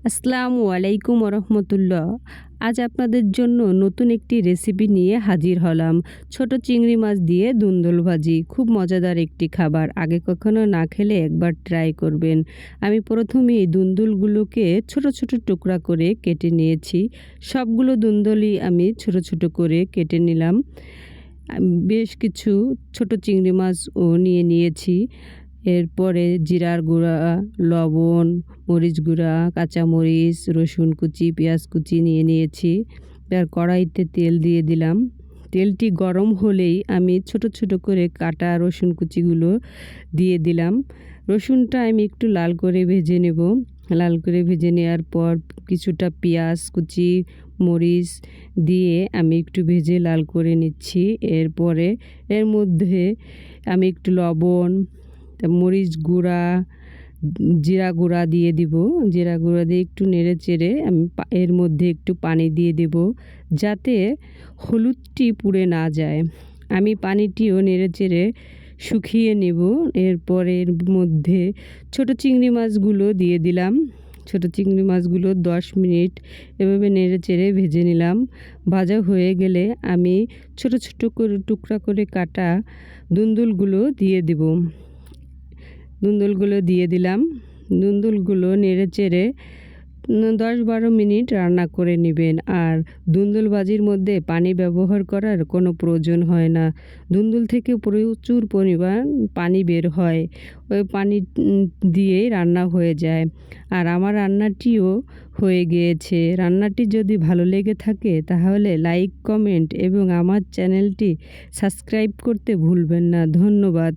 আসসালামু আলাইকুম রহমতুল্লাহ। আজ আপনাদের জন্য নতুন একটি রেসিপি নিয়ে হাজির হলাম। ছোট চিংড়ি মাছ দিয়ে দুন্দুল ভাজি, খুব মজাদার একটি খাবার। আগে কখনো না খেলে একবার ট্রাই করবেন। আমি প্রথমেই দুন্দুলগুলোকে ছোট ছোট টুকরা করে কেটে নিয়েছি। সবগুলো দুন্দুলই আমি ছোট ছোট করে কেটে নিলাম। বেশ কিছু ছোট চিংড়ি মাছও নিয়েছি। এরপরে জিরার গুঁড়া, লবণ, মরিচ গুঁড়া, কাঁচামরিচ, রসুন কুচি, পেঁয়াজ কুচি নিয়েছি। তার কড়াইতে তেল দিয়ে দিলাম। তেলটি গরম হলেই আমি ছোট ছোট করে কাটা রসুন কুচিগুলো দিয়ে দিলাম। রসুনটা আমি একটু লাল করে ভেজে নেব। লাল করে ভেজে নেওয়ার পর কিছুটা পেঁয়াজ কুচি, মরিচ দিয়ে আমি একটু ভেজে লাল করে নিচ্ছি। এরপরে এর মধ্যে আমি একটু লবণ, মরিচ গুঁড়া, জিরা গুঁড়া দিয়ে দিব। জিরা গুঁড়া দিয়ে একটু নেড়ে চেড়ে আমি এর মধ্যে একটু পানি দিয়ে দেব, যাতে হলুদটি পুড়ে না যায়। আমি পানিটিও নেড়ে চেড়ে শুকিয়ে নেব। এরপরে এর মধ্যে ছোট চিংড়ি মাছগুলো দিয়ে দিলাম। ছোট চিংড়ি মাছগুলো 10 মিনিট এভাবে নেড়ে চেড়ে ভেজে নিলাম। ভাজা হয়ে গেলে আমি ছোট ছোট করে টুকরা করে কাটা দুন্দুলগুলো দিয়ে দেব। দুন্দুলগুলো দিয়ে দিলাম। দুন্দুলগুলো নেড়ে চেড়ে 10-12 মিনিট রান্না করে নেবেন। আর দুন্দুল ভাজির মধ্যে পানি ব্যবহার করার কোনো প্রয়োজন হয় না। দুন্দুল থেকে প্রচুর পরিমাণ পানি বের হয়। ওই পানি দিয়েই রান্না হয়ে যায়। আর আমার রান্নাটিও হয়ে গিয়েছে। রান্নাটি যদি ভালো লেগে থাকে তাহলে লাইক, কমেন্ট এবং আমার চ্যানেলটি সাবস্ক্রাইব করতে ভুলবেন না। ধন্যবাদ।